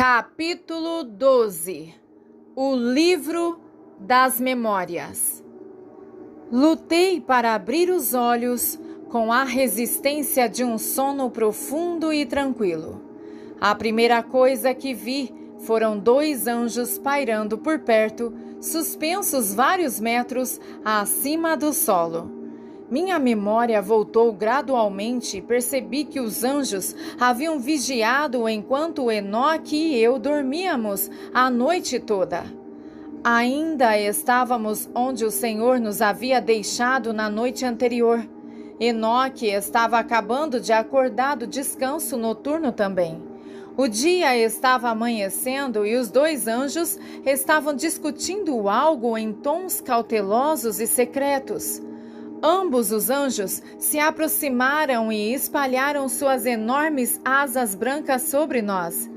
Capítulo 12. O Livro das Memórias. Lutei para abrir os olhos com a resistência de um sono profundo e tranquilo. A primeira coisa que vi foram 2 anjos pairando por perto, suspensos vários metros acima do solo. Minha memória voltou gradualmente e percebi que os anjos haviam vigiado enquanto Enoque e eu dormíamos a noite toda. Ainda estávamos onde o Senhor nos havia deixado na noite anterior. Enoque estava acabando de acordar do descanso noturno também. O dia estava amanhecendo e os 2 anjos estavam discutindo algo em tons cautelosos e secretos. Ambos os anjos se aproximaram e espalharam suas enormes asas brancas sobre nós.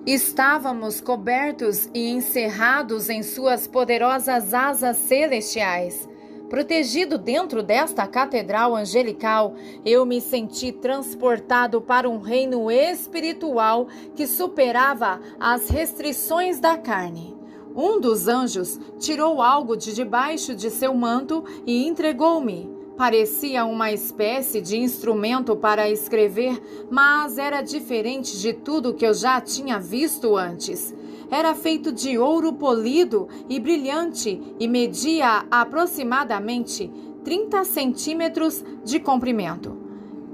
Estávamos cobertos e encerrados em suas poderosas asas celestiais. Protegido dentro desta catedral angelical, eu me senti transportado para um reino espiritual que superava as restrições da carne. Um dos anjos tirou algo de debaixo de seu manto e entregou-me. Parecia uma espécie de instrumento para escrever, mas era diferente de tudo que eu já tinha visto antes. Era feito de ouro polido e brilhante e media aproximadamente 30 centímetros de comprimento.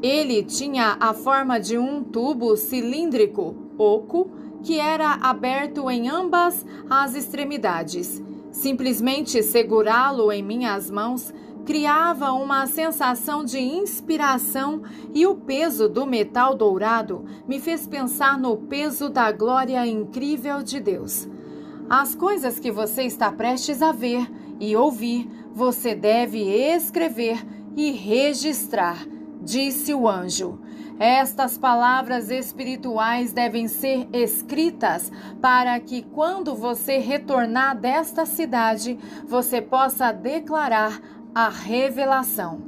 Ele tinha a forma de um tubo cilíndrico oco que era aberto em ambas as extremidades. Simplesmente segurá-lo em minhas mãos criava uma sensação de inspiração e o peso do metal dourado me fez pensar no peso da glória incrível de Deus. As coisas que você está prestes a ver e ouvir, você deve escrever e registrar, disse o anjo. Estas palavras espirituais devem ser escritas para que, quando você retornar desta cidade, você possa declarar a revelação.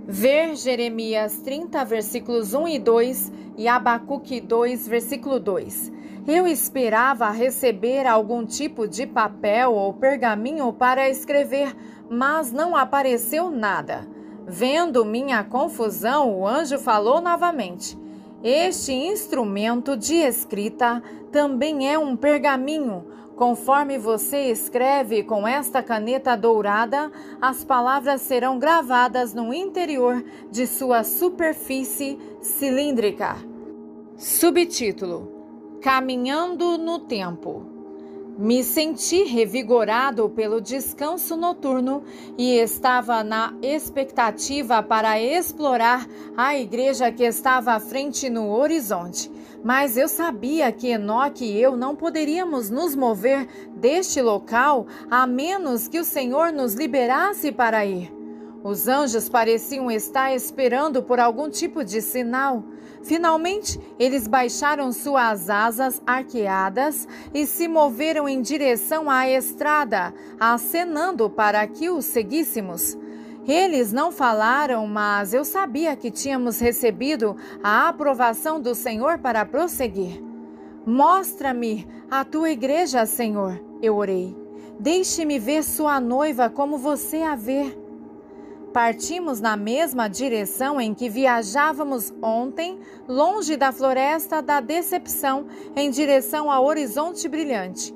Ver Jeremias 30, versículos 1 e 2 e Abacuque 2, versículo 2. Eu esperava receber algum tipo de papel ou pergaminho para escrever, mas não apareceu nada. Vendo minha confusão, o anjo falou novamente. Este instrumento de escrita também é um pergaminho. Conforme você escreve com esta caneta dourada, as palavras serão gravadas no interior de sua superfície cilíndrica. Subtítulo: Caminhando no Tempo. Me senti revigorado pelo descanso noturno e estava na expectativa para explorar a igreja que estava à frente no horizonte. Mas eu sabia que Enoque e eu não poderíamos nos mover deste local a menos que o Senhor nos liberasse para ir. Os anjos pareciam estar esperando por algum tipo de sinal. Finalmente, eles baixaram suas asas arqueadas e se moveram em direção à estrada, acenando para que os seguíssemos. Eles não falaram, mas eu sabia que tínhamos recebido a aprovação do Senhor para prosseguir. Mostra-me a tua igreja, Senhor, eu orei. Deixe-me ver sua noiva como você a vê. Partimos na mesma direção em que viajávamos ontem, longe da floresta da decepção, em direção ao horizonte brilhante.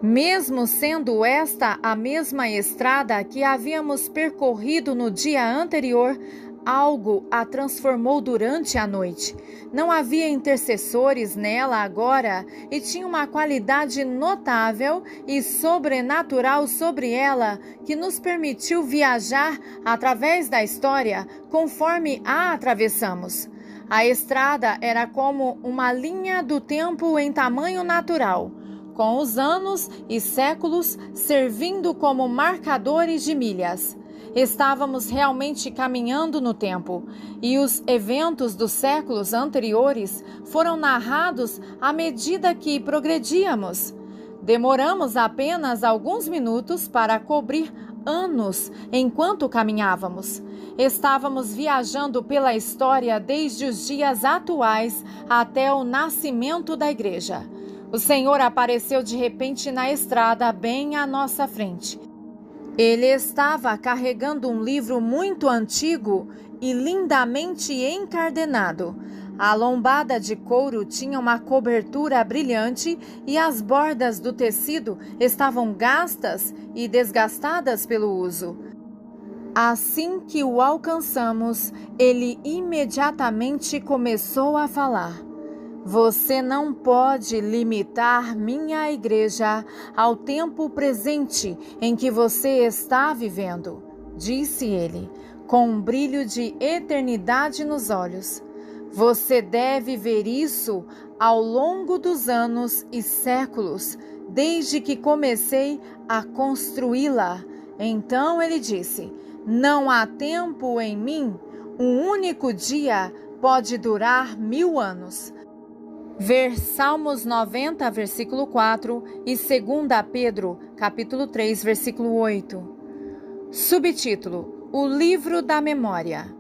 Mesmo sendo esta a mesma estrada que havíamos percorrido no dia anterior, algo a transformou durante a noite. Não havia intercessores nela agora e tinha uma qualidade notável e sobrenatural sobre ela que nos permitiu viajar através da história conforme a atravessamos. A estrada era como uma linha do tempo em tamanho natural, com os anos e séculos servindo como marcadores de milhas. Estávamos realmente caminhando no tempo, e os eventos dos séculos anteriores foram narrados à medida que progredíamos. Demoramos apenas alguns minutos para cobrir anos enquanto caminhávamos. Estávamos viajando pela história desde os dias atuais até o nascimento da igreja. O Senhor apareceu de repente na estrada, bem à nossa frente. Ele estava carregando um livro muito antigo e lindamente encardenado. A lombada de couro tinha uma cobertura brilhante e as bordas do tecido estavam gastas e desgastadas pelo uso. Assim que o alcançamos, ele imediatamente começou a falar: "Você não pode limitar minha igreja ao tempo presente em que você está vivendo", disse ele, com um brilho de eternidade nos olhos. "Você deve ver isso ao longo dos anos e séculos, desde que comecei a construí-la." Então ele disse: "Não há tempo em mim. Um único dia pode durar 1000 anos." Ver Salmos 90, versículo 4 e 2 Pedro, capítulo 3, versículo 8. Subtítulo: O livro da memória.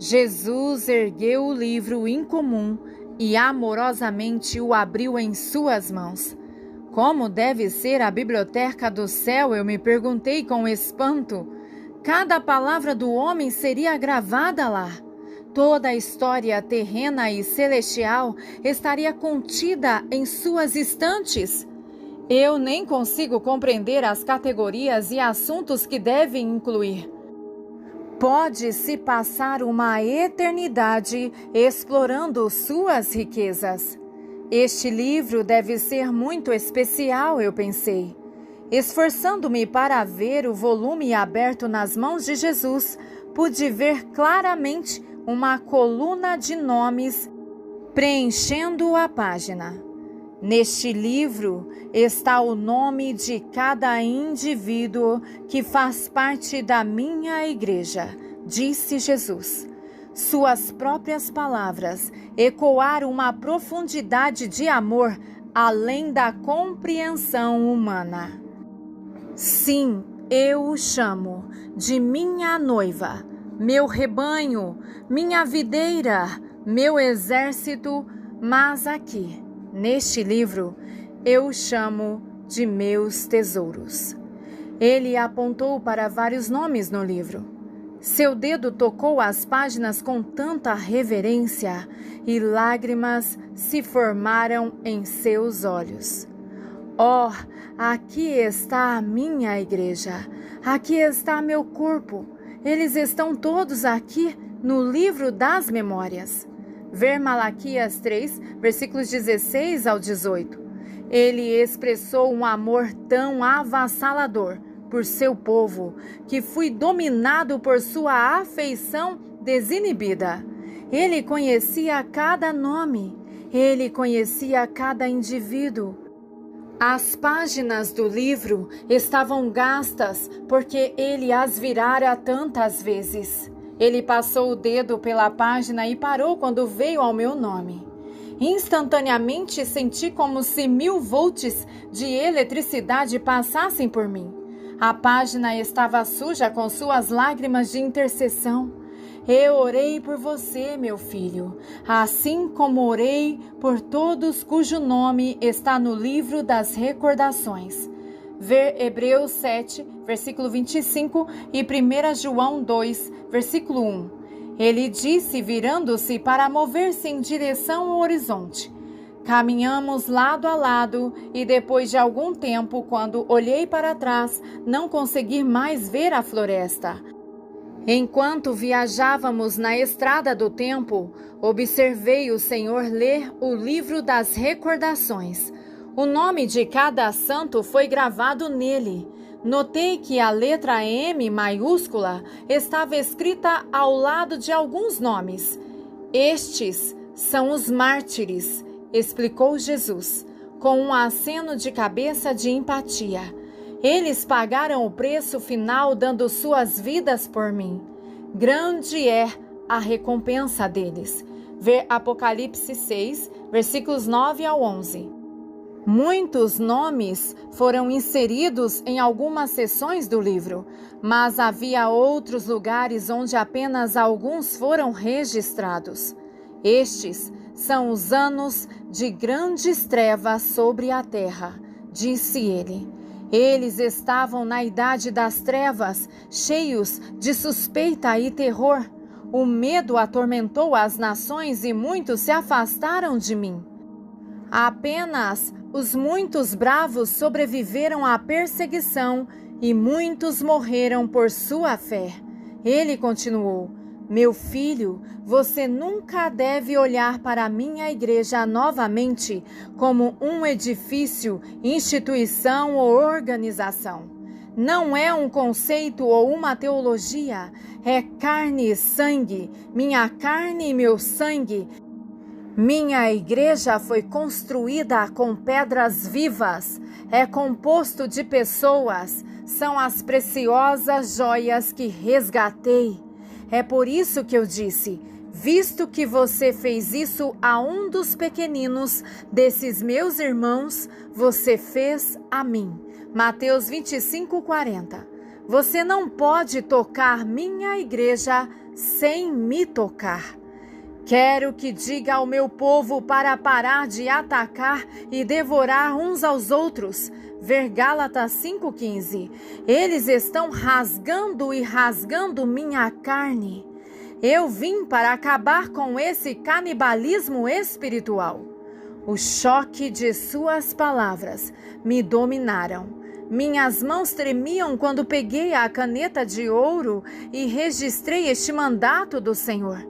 Jesus ergueu o livro incomum e amorosamente o abriu em suas mãos. Como deve ser a biblioteca do céu, eu me perguntei com espanto. Cada palavra do homem seria gravada lá. Toda a história terrena e celestial estaria contida em suas estantes. Eu nem consigo compreender as categorias e assuntos que devem incluir. Pode-se passar uma eternidade explorando suas riquezas. Este livro deve ser muito especial, eu pensei. Esforçando-me para ver o volume aberto nas mãos de Jesus, pude ver claramente uma coluna de nomes preenchendo a página. Neste livro está o nome de cada indivíduo que faz parte da minha igreja, disse Jesus. Suas próprias palavras ecoaram uma profundidade de amor além da compreensão humana. Sim, eu o chamo de minha noiva, meu rebanho, minha videira, meu exército, mas aqui, neste livro, eu o chamo de meus tesouros. Ele apontou para vários nomes no livro. Seu dedo tocou as páginas com tanta reverência e lágrimas se formaram em seus olhos. Oh, aqui está a minha igreja, aqui está meu corpo. Eles estão todos aqui no livro das memórias. Ver Malaquias 3, versículos 16 ao 18. Ele expressou um amor tão avassalador por seu povo, que fui dominado por sua afeição desinibida. Ele conhecia cada nome, ele conhecia cada indivíduo. As páginas do livro estavam gastas porque ele as virara tantas vezes. Ele passou o dedo pela página e parou quando veio ao meu nome. Instantaneamente senti como se 1000 volts de eletricidade passassem por mim. A página estava suja com suas lágrimas de intercessão. Eu orei por você, meu filho, assim como orei por todos cujo nome está no livro das recordações. Ver Hebreus 7, versículo 25 e 1 João 2, versículo 1. Ele disse, virando-se para mover-se em direção ao horizonte. Caminhamos lado a lado e depois de algum tempo, quando olhei para trás, não consegui mais ver a floresta. Enquanto viajávamos na estrada do tempo, observei o Senhor ler o livro das recordações. O nome de cada santo foi gravado nele. Notei que a letra M maiúscula estava escrita ao lado de alguns nomes. Estes são os mártires, explicou Jesus, com um aceno de cabeça de empatia. Eles pagaram o preço final dando suas vidas por mim. Grande é a recompensa deles. Ver Apocalipse 6, versículos 9 ao 11. Muitos nomes foram inseridos em algumas seções do livro, mas havia outros lugares onde apenas alguns foram registrados. Estes são os anos de grandes trevas sobre a terra, disse ele. Eles estavam na idade das trevas, cheios de suspeita e terror. O medo atormentou as nações e muitos se afastaram de mim. Apenas os muitos bravos sobreviveram à perseguição e muitos morreram por sua fé. Ele continuou: meu filho, você nunca deve olhar para a minha igreja novamente como um edifício, instituição ou organização. Não é um conceito ou uma teologia, é carne e sangue, minha carne e meu sangue. Minha igreja foi construída com pedras vivas, é composto de pessoas, são as preciosas joias que resgatei. É por isso que eu disse: visto que você fez isso a um dos pequeninos desses meus irmãos, você fez a mim. Mateus 25:40. Você não pode tocar minha igreja sem me tocar. Quero que diga ao meu povo para parar de atacar e devorar uns aos outros. Ver Gálatas 5:15. Eles estão rasgando e rasgando minha carne. Eu vim para acabar com esse canibalismo espiritual. O choque de suas palavras me dominaram. Minhas mãos tremiam quando peguei a caneta de ouro e registrei este mandato do Senhor.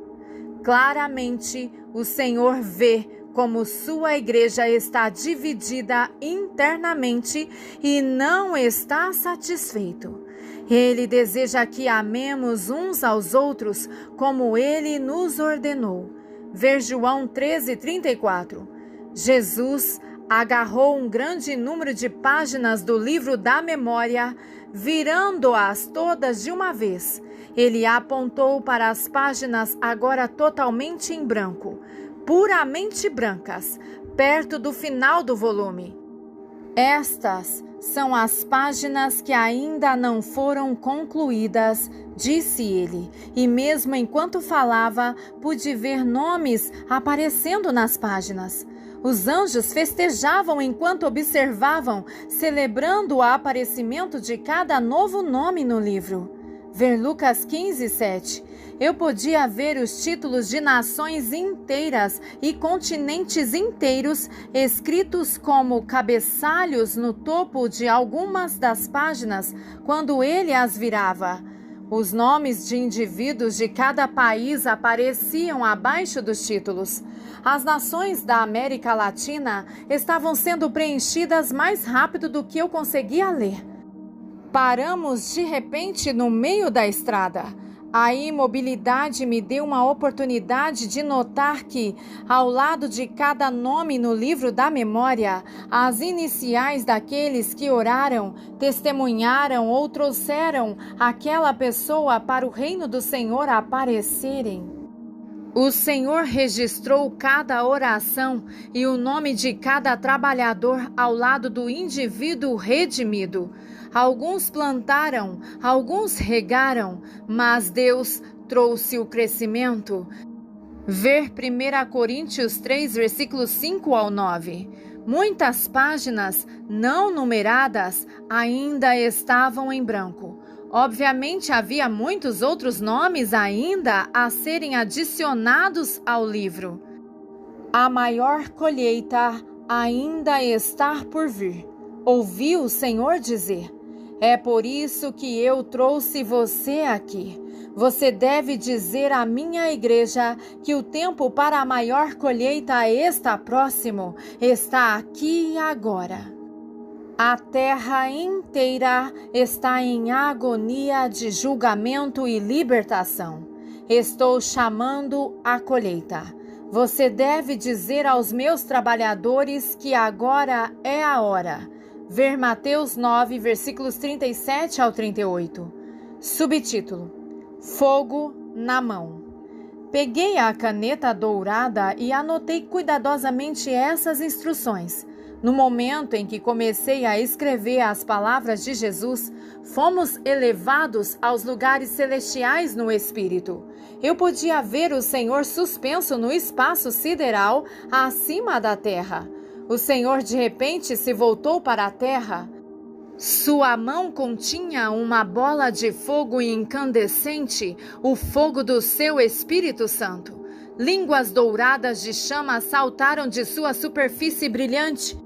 Claramente, o Senhor vê como sua igreja está dividida internamente e não está satisfeito. Ele deseja que amemos uns aos outros como ele nos ordenou. Ver João 13:34. Jesus agarrou um grande número de páginas do livro da memória, virando-as todas de uma vez. Ele apontou para as páginas agora totalmente em branco, puramente brancas, perto do final do volume. Estas são as páginas que ainda não foram concluídas, disse ele, e mesmo enquanto falava, pude ver nomes aparecendo nas páginas. Os anjos festejavam enquanto observavam, celebrando o aparecimento de cada novo nome no livro. Ver Lucas 15:7. Eu podia ver os títulos de nações inteiras e continentes inteiros escritos como cabeçalhos no topo de algumas das páginas quando ele as virava. Os nomes de indivíduos de cada país apareciam abaixo dos títulos. As nações da América Latina estavam sendo preenchidas mais rápido do que eu conseguia ler. Paramos de repente no meio da estrada. A imobilidade me deu uma oportunidade de notar que, ao lado de cada nome no livro da memória, as iniciais daqueles que oraram, testemunharam ou trouxeram aquela pessoa para o reino do Senhor aparecerem. O Senhor registrou cada oração e o nome de cada trabalhador ao lado do indivíduo redimido. Alguns plantaram, alguns regaram, mas Deus trouxe o crescimento. Ver 1 Coríntios 3, versículos 5 ao 9. Muitas páginas não numeradas ainda estavam em branco. Obviamente havia muitos outros nomes ainda a serem adicionados ao livro. A maior colheita ainda está por vir, ouvi o Senhor dizer. É por isso que eu trouxe você aqui. Você deve dizer à minha igreja que o tempo para a maior colheita está próximo, está aqui e agora. A terra inteira está em agonia de julgamento e libertação. Estou chamando a colheita. Você deve dizer aos meus trabalhadores que agora é a hora. Ver Mateus 9, versículos 37 ao 38. Subtítulo: Fogo na mão. Peguei a caneta dourada e anotei cuidadosamente essas instruções. No momento em que comecei a escrever as palavras de Jesus, fomos elevados aos lugares celestiais no Espírito. Eu podia ver o Senhor suspenso no espaço sideral acima da terra. O Senhor de repente se voltou para a terra. Sua mão continha uma bola de fogo incandescente, o fogo do seu Espírito Santo. Línguas douradas de chama saltaram de sua superfície brilhante.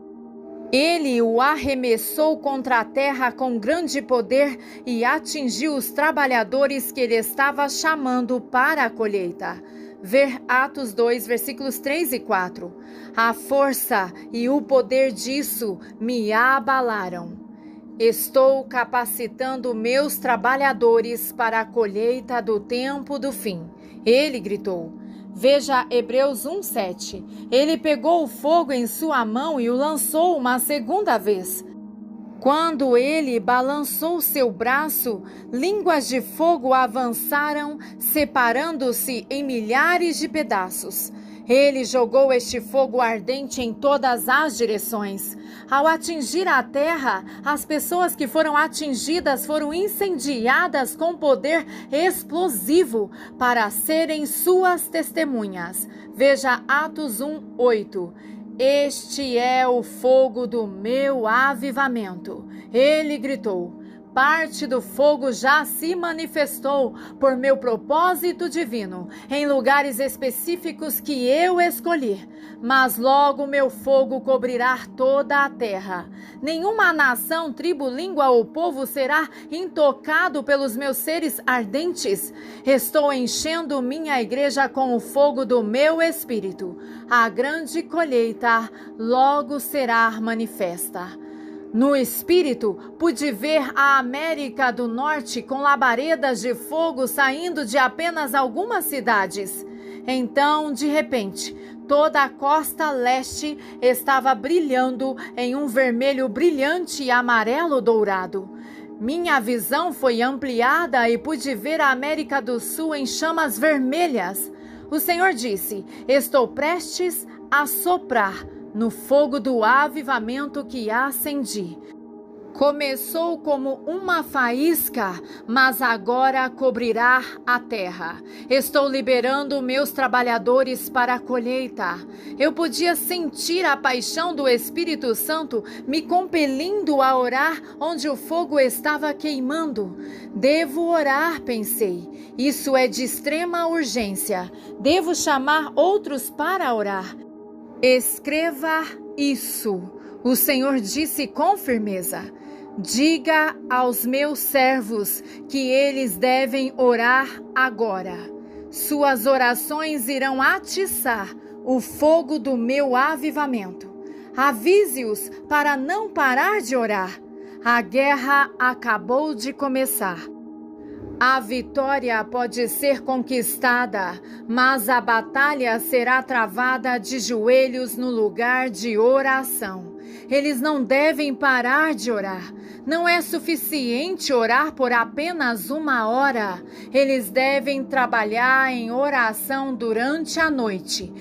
Ele o arremessou contra a terra com grande poder e atingiu os trabalhadores que ele estava chamando para a colheita. Ver Atos 2, versículos 3 e 4. A força e o poder disso me abalaram. Estou capacitando meus trabalhadores para a colheita do tempo do fim. Ele gritou. Veja Hebreus 1:7. Ele pegou o fogo em sua mão e o lançou uma segunda vez. Quando ele balançou seu braço, línguas de fogo avançaram, separando-se em milhares de pedaços. Ele jogou este fogo ardente em todas as direções. Ao atingir a terra, as pessoas que foram atingidas foram incendiadas com poder explosivo para serem suas testemunhas. Veja Atos 1:8. Este é o fogo do meu avivamento. Ele gritou. Parte do fogo já se manifestou por meu propósito divino, em lugares específicos que eu escolhi. Mas logo meu fogo cobrirá toda a terra. Nenhuma nação, tribo, língua ou povo será intocado pelos meus seres ardentes. Estou enchendo minha igreja com o fogo do meu espírito. A grande colheita logo será manifesta. No espírito, pude ver a América do Norte com labaredas de fogo saindo de apenas algumas cidades. Então, de repente, toda a costa leste estava brilhando em um vermelho brilhante e amarelo dourado. Minha visão foi ampliada e pude ver a América do Sul em chamas vermelhas. O Senhor disse: estou prestes a soprar no fogo do avivamento que acendi. Começou como uma faísca, mas agora cobrirá a terra. Estou liberando meus trabalhadores para a colheita. Eu podia sentir a paixão do Espírito Santo me compelindo a orar onde o fogo estava queimando. Devo orar, pensei. Isso é de extrema urgência. Devo chamar outros para orar. Escreva isso, o Senhor disse com firmeza. Diga aos meus servos que eles devem orar agora. Suas orações irão atiçar o fogo do meu avivamento. Avise-os para não parar de orar. A guerra acabou de começar. A vitória pode ser conquistada, mas a batalha será travada de joelhos no lugar de oração. Eles não devem parar de orar. Não é suficiente orar por apenas 1 hora. Eles devem trabalhar em oração durante a noite.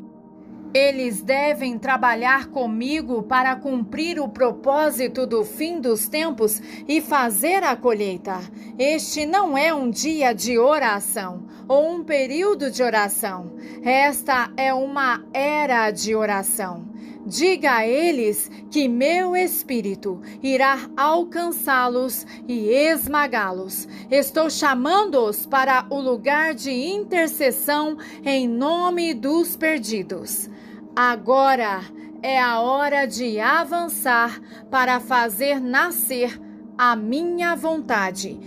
Eles devem trabalhar comigo para cumprir o propósito do fim dos tempos e fazer a colheita. Este não é um dia de oração ou um período de oração. Esta é uma era de oração. Diga a eles que meu Espírito irá alcançá-los e esmagá-los. Estou chamando-os para o lugar de intercessão em nome dos perdidos. Agora é a hora de avançar para fazer nascer a minha vontade.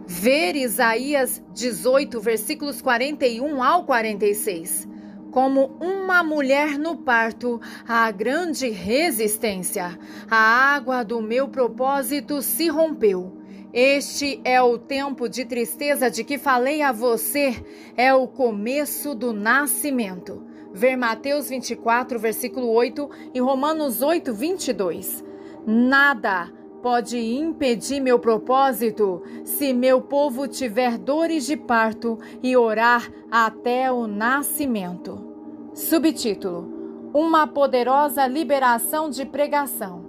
Ver Isaías 18, versículos 41 ao 46. Como uma mulher no parto, há grande resistência. A água do meu propósito se rompeu. Este é o tempo de tristeza de que falei a você. É o começo do nascimento. Ver Mateus 24, versículo 8 e Romanos 8, 22. Nada pode impedir meu propósito se meu povo tiver dores de parto e orar até o nascimento. Subtítulo: uma poderosa liberação de pregação.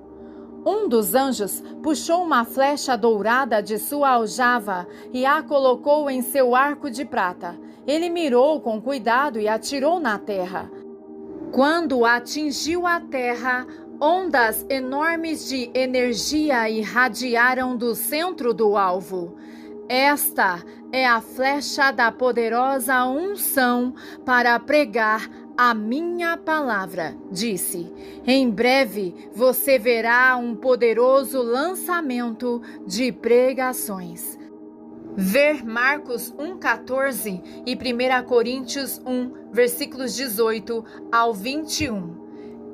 Um dos anjos puxou uma flecha dourada de sua aljava e a colocou em seu arco de prata. Ele mirou com cuidado e atirou na terra. Quando atingiu a terra, ondas enormes de energia irradiaram do centro do alvo. Esta é a flecha da poderosa unção para pregar a minha palavra, disse. Em breve você verá um poderoso lançamento de pregações. Ver Marcos 1,14 e 1 Coríntios 1, versículos 18 ao 21.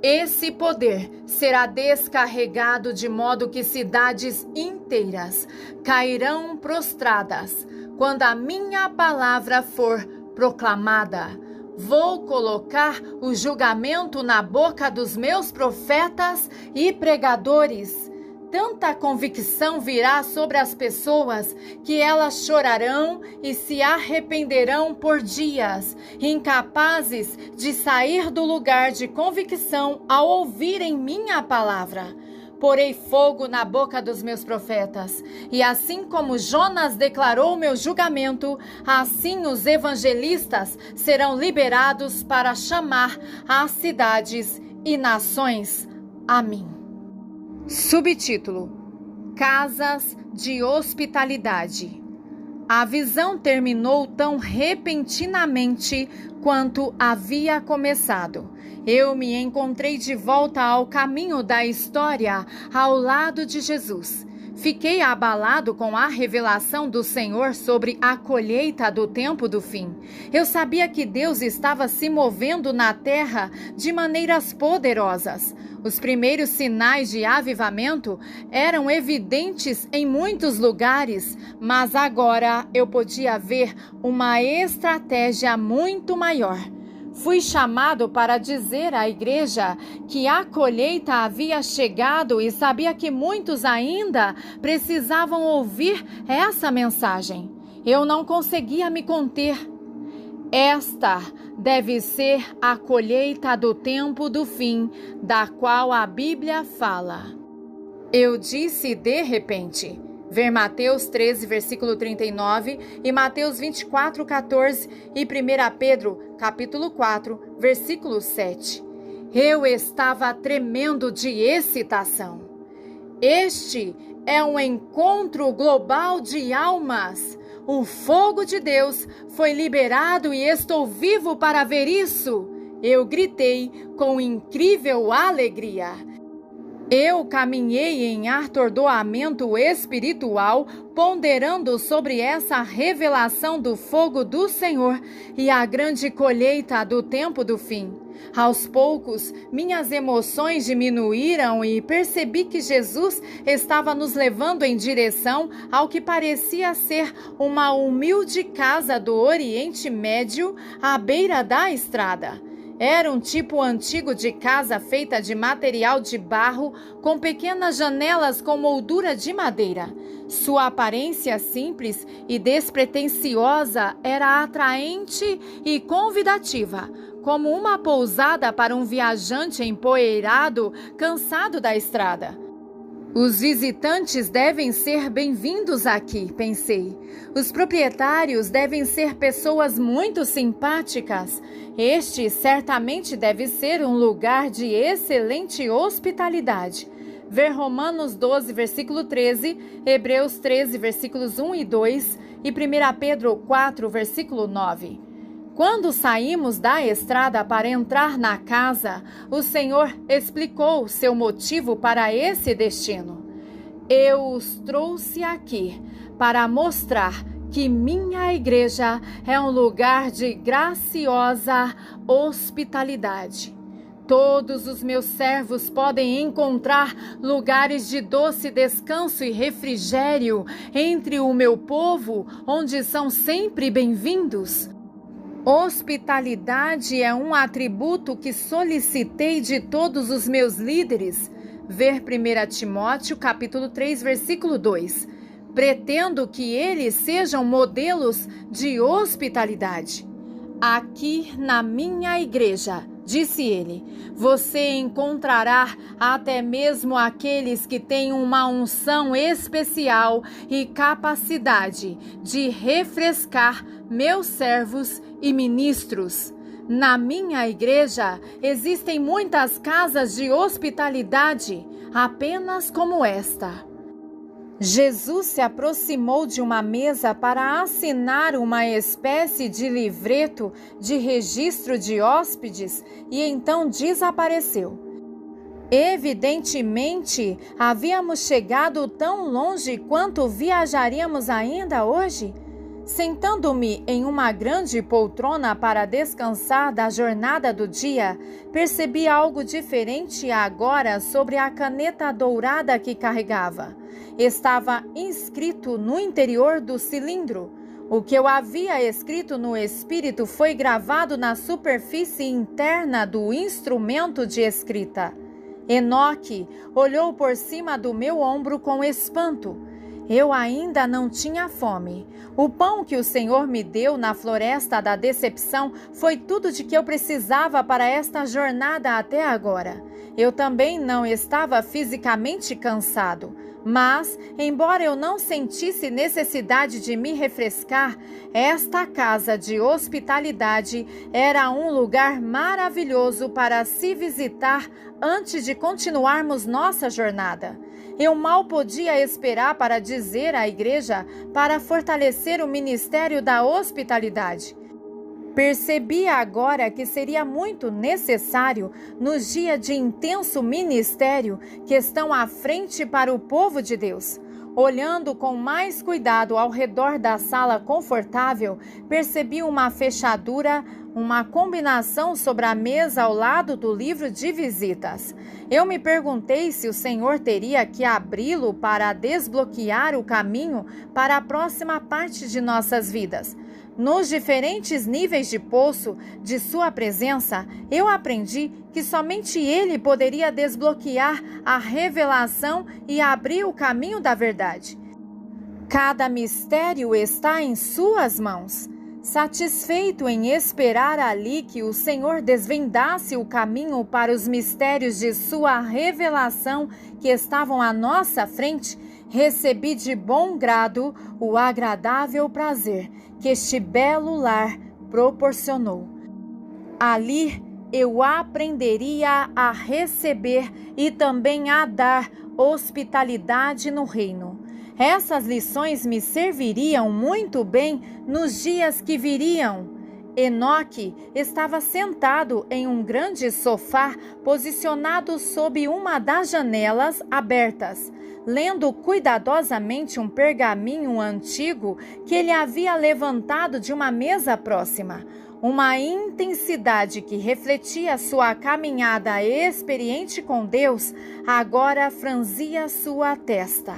Esse poder será descarregado de modo que cidades inteiras cairão prostradas quando a minha palavra for proclamada. Vou colocar o julgamento na boca dos meus profetas e pregadores. Tanta convicção virá sobre as pessoas que elas chorarão e se arrependerão por dias, incapazes de sair do lugar de convicção ao ouvirem minha palavra. Porei fogo na boca dos meus profetas, e assim como Jonas declarou meu julgamento, assim os evangelistas serão liberados para chamar as cidades e nações a mim. Subtítulo: Casas de Hospitalidade. A visão terminou tão repentinamente quanto havia começado. Eu me encontrei de volta ao caminho da história, ao lado de Jesus. Fiquei abalado com a revelação do Senhor sobre a colheita do tempo do fim. Eu sabia que Deus estava se movendo na terra de maneiras poderosas. Os primeiros sinais de avivamento eram evidentes em muitos lugares, mas agora eu podia ver uma estratégia muito maior. Fui chamado para dizer à igreja que a colheita havia chegado e sabia que muitos ainda precisavam ouvir essa mensagem. Eu não conseguia me conter. Esta deve ser a colheita do tempo do fim, da qual a Bíblia fala. Eu disse de repente. Ver Mateus 13, versículo 39 e Mateus 24, 14 e 1 Pedro, capítulo 4, versículo 7. Eu estava tremendo de excitação. Este é um encontro global de almas. O fogo de Deus foi liberado e estou vivo para ver isso. Eu gritei com incrível alegria. Eu caminhei em atordoamento espiritual, ponderando sobre essa revelação do fogo do Senhor e a grande colheita do tempo do fim. Aos poucos, minhas emoções diminuíram e percebi que Jesus estava nos levando em direção ao que parecia ser uma humilde casa do Oriente Médio à beira da estrada. Era um tipo antigo de casa feita de material de barro, com pequenas janelas com moldura de madeira. Sua aparência simples e despretensiosa era atraente e convidativa, como uma pousada para um viajante empoeirado, cansado da estrada. Os visitantes devem ser bem-vindos aqui, pensei. Os proprietários devem ser pessoas muito simpáticas. Este certamente deve ser um lugar de excelente hospitalidade. Ver Romanos 12, versículo 13, Hebreus 13, versículos 1 e 2 e 1 Pedro 4, versículo 9. Quando saímos da estrada para entrar na casa, o Senhor explicou seu motivo para esse destino. Eu os trouxe aqui para mostrar que minha igreja é um lugar de graciosa hospitalidade. Todos os meus servos podem encontrar lugares de doce descanso e refrigério entre o meu povo, onde são sempre bem-vindos. Hospitalidade é um atributo que solicitei de todos os meus líderes. Ver 1 Timóteo, capítulo 3, versículo 2. Pretendo que eles sejam modelos de hospitalidade. Aqui na minha igreja, Disse ele: você encontrará até mesmo aqueles que têm uma unção especial e capacidade de refrescar meus servos e ministros. Na minha igreja existem muitas casas de hospitalidade, apenas como esta. Jesus se aproximou de uma mesa para assinar uma espécie de livreto de registro de hóspedes e então desapareceu. Evidentemente, havíamos chegado tão longe quanto viajaríamos ainda hoje. Sentando-me em uma grande poltrona para descansar da jornada do dia, percebi algo diferente agora sobre a caneta dourada que carregava. Estava inscrito no interior do cilindro. O que eu havia escrito no espírito foi gravado na superfície interna do instrumento de escrita. Enoque olhou por cima do meu ombro com espanto. Eu ainda não tinha fome. O pão que o Senhor me deu na floresta da decepção foi tudo de que eu precisava para esta jornada até agora. Eu também não estava fisicamente cansado, mas, embora eu não sentisse necessidade de me refrescar, esta casa de hospitalidade era um lugar maravilhoso para se visitar antes de continuarmos nossa jornada. Eu mal podia esperar para dizer à igreja para fortalecer o ministério da hospitalidade. Percebi agora que seria muito necessário, nos dias de intenso ministério que estão à frente para o povo de Deus. Olhando com mais cuidado ao redor da sala confortável, percebi uma fechadura, uma combinação sobre a mesa ao lado do livro de visitas. Eu me perguntei se o Senhor teria que abri-lo para desbloquear o caminho para a próxima parte de nossas vidas. Nos diferentes níveis de poço de sua presença, eu aprendi que somente Ele poderia desbloquear a revelação e abrir o caminho da verdade. Cada mistério está em suas mãos. Satisfeito em esperar ali que o Senhor desvendasse o caminho para os mistérios de sua revelação que estavam à nossa frente, recebi de bom grado o agradável prazer que este belo lar proporcionou. Ali eu aprenderia a receber e também a dar hospitalidade no reino. Essas lições me serviriam muito bem nos dias que viriam. Enoque estava sentado em um grande sofá posicionado sob uma das janelas abertas, lendo cuidadosamente um pergaminho antigo que ele havia levantado de uma mesa próxima. Uma intensidade que refletia sua caminhada experiente com Deus agora franzia sua testa.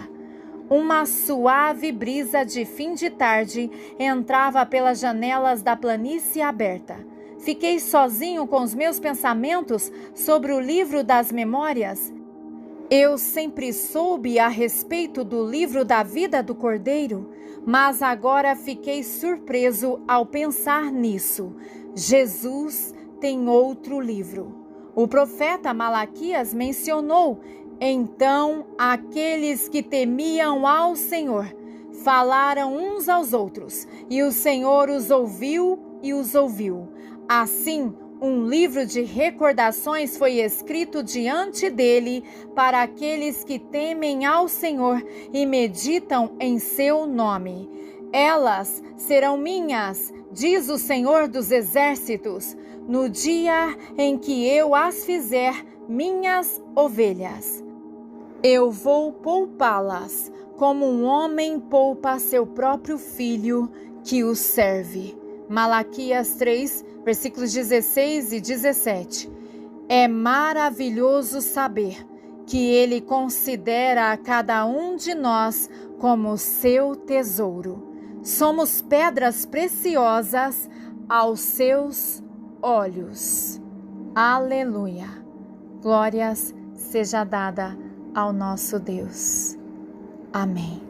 Uma suave brisa de fim de tarde entrava pelas janelas da planície aberta. Fiquei sozinho com os meus pensamentos sobre o livro das memórias. Eu sempre soube a respeito do livro da vida do Cordeiro, mas agora fiquei surpreso ao pensar nisso. Jesus tem outro livro. O profeta Malaquias mencionou: então aqueles que temiam ao Senhor falaram uns aos outros, e o Senhor os ouviu e os ouviu. Assim, um livro de recordações foi escrito diante dele para aqueles que temem ao Senhor e meditam em seu nome. Elas serão minhas, diz o Senhor dos Exércitos, no dia em que eu as fizer minhas ovelhas. Eu vou poupá-las, como um homem poupa seu próprio filho que o serve. Malaquias 3, versículos 16 e 17. É maravilhoso saber que Ele considera a cada um de nós como seu tesouro. Somos pedras preciosas aos seus olhos. Aleluia! Glórias seja dada ao nosso Deus. Amém.